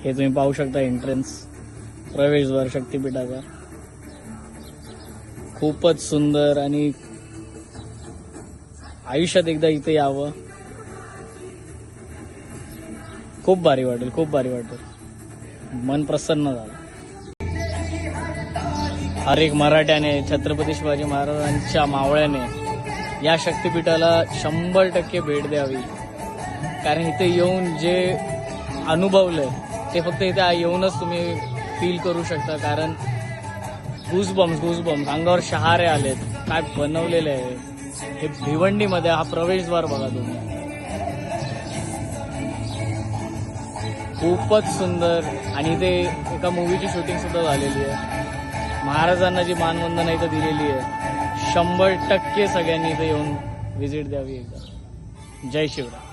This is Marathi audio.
हे तुम्ही पाहू शकता एंट्रन्स, प्रवेशद्वार शक्तिपीठाचा. खूपच सुंदर आणि आयुष्यात एकदा इथे यावं. खूप भारी वाटेल, खूप भारी वाटेल. मन प्रसन्न झालं. हर एक मराठ्याने छत्रपती शिवाजी महाराजांच्या मावळ्याने या शक्तिपीठाला 100% भेट द्यावी. कारण इथे येऊन जे अनुभवलंय ते फक्त इथे येऊनच तुम्ही फील करू शकता. कारण गुजबम्स अंगावर शहारे आलेत. काय बनवलेले आहे हे भिवंडीमध्ये. हा प्रवेशद्वार बघा तुम्ही, खूपच सुंदर. आणि इथे एका मूवीची शूटिंग सुद्धा झालेली आहे. महाराजांना जी मानवंदना इथं दिलेली आहे, 100% सगळ्यांनी इथे येऊन व्हिजिट द्यावी एकदा. जय शिवराय.